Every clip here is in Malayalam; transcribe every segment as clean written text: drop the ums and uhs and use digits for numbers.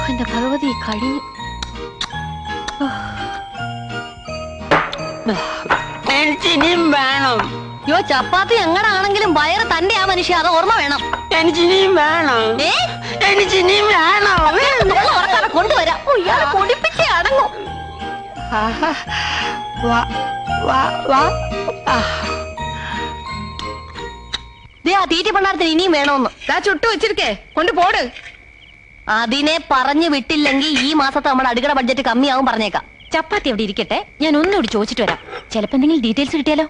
എന്റെ ഭഗവതി കഴിഞ്ഞു. എനിക്കിനിയും വേണം. യോ ചപ്പാത്തി എങ്ങടാണെങ്കിലും വയറ് തന്റെ ആ മനുഷ്യ, അത് ഓർമ്മ വേണം. എനിക്കിനിയും വേണം. എനിക്കിനിയും വേണം. കൊണ്ടുവരാം. ഇയാളെ പൊടിപ്പിച്ചേ അടങ്ങും. ആ തീറ്റി പണ്ടാരത്തിന് ഇനിയും വേണോന്ന് ചുട്ടു വെച്ചിരിക്കേ, കൊണ്ട് പോട്. അതിനെ പറഞ്ഞു വിട്ടില്ലെങ്കിൽ ഈ മാസത്തെ നമ്മുടെ അടുക്കള ബഡ്ജറ്റ് കമ്മിയാവും, പറഞ്ഞേക്കാം. ചപ്പാത്തി അവിടെ ഇരിക്കട്ടെ, ഞാൻ ഒന്നുകൂടി ചോദിച്ചിട്ട് വരാം. ചിലപ്പോ എന്തെങ്കിലും ഡീറ്റെയിൽസ് കിട്ടിയാലോ?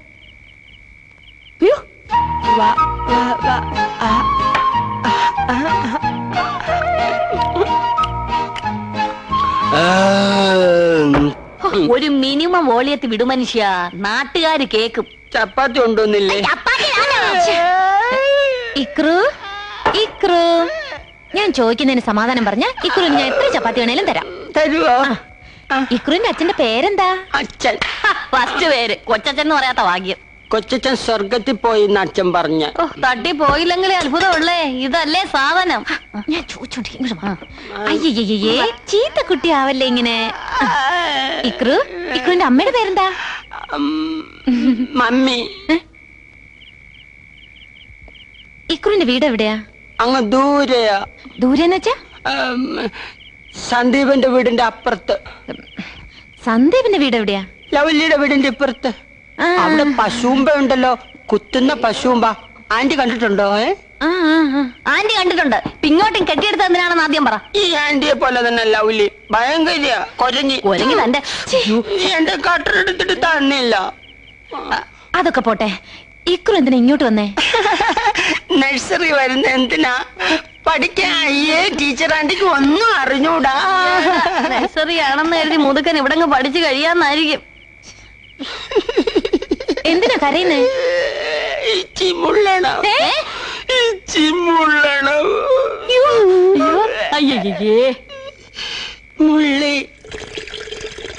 ഒരു മിനിമം വോളിയത്ത് വിടും മനുഷ്യ, നാട്ടുകാര് കേക്കും. ചപ്പാത്തി കൊണ്ടുവന്നില്ലേ? ഇക്രു, ഇക്രു, ഞാൻ ചോദിക്കുന്നതിന് സമാധാനം പറഞ്ഞ ഇക്രുവിന് ഞാൻ എത്ര ചപ്പാത്തി വേണേലും തരാം. തരുവോ? ഇക്രുവിന്റെ അച്ഛന്റെ പേരെന്താ? അച്ഛൻ. ഫസ്റ്റ് പേര് കൊച്ചച്ഛൻ എന്ന് പറയാത്ത ഭാഗ്യം. കൊച്ചച്ഛൻ സ്വർഗത്തിൽ പോയി എന്ന് അച്ഛൻ പറഞ്ഞ. തട്ടി പോയില്ലെങ്കിലേ അത്ഭുതമുള്ളേ, ഇതല്ലേ സാധനം. ഞാൻ ചോദിച്ചോണ്ടിരിക്കും. അയ്യേ, ചീത്ത കുട്ടിയാവല്ലേ ഇങ്ങനെ. ഇക്രു, ഇക്രുവിന്റെ അമ്മയുടെ പേരെന്താ? മമ്മി. ഇക്രുവിന്റെ വീട് എവിടെയാ? അങ്ങ് ദൂരെയാ. ദൂരെന്ന് വെച്ചാ? സന്ദീപിന്റെ വീടിന്റെ അപ്പുറത്ത്. സന്ദീപിന്റെ വീട് എവിടെയാ? ലവലിയുടെ വീടിന്റെ ഇപ്പുറത്ത്. അവിടെ പശുമ്പ ഉണ്ടല്ലോ, കുത്തുന്ന പശുമ്പ. ആന്റി കണ്ടിട്ടുണ്ടോ? ആന്റി കണ്ടിട്ടുണ്ട്. ഇങ്ങോട്ടും കെട്ടിയെടുത്ത് എന്തിനാണെന്ന് ആദ്യം പറ. ഈ ആന്റിയെ പോലെ തന്നെ ലവലി, ഭയങ്കര കൊരങ്ങി. തന്റെ എന്റെ കട്ടർ എടുത്തിട്ട് തന്നില്ല. അതൊക്കെ പോട്ടെ, ഇക്രു എന്തിനാ ഇങ്ങോട്ട് വന്നേ? നഴ്സറി വരുന്ന എന്തിനാ? പഠിക്കാൻ. അയ്യേ, ടീച്ചർ ആന്റിക്ക് ഒന്നും അറിഞ്ഞൂടാ. നഴ്സറി ആണെന്ന് കരുതി മുതുക്കൻ ഇവിടങ്ങ് പഠിച്ചു കഴിയാന്നായിരിക്കും. എന്തിനാ കരയുന്നേ? ചിമുള്ളണം. ചിമുള്ളണം. അയ്യേ മുള്ളി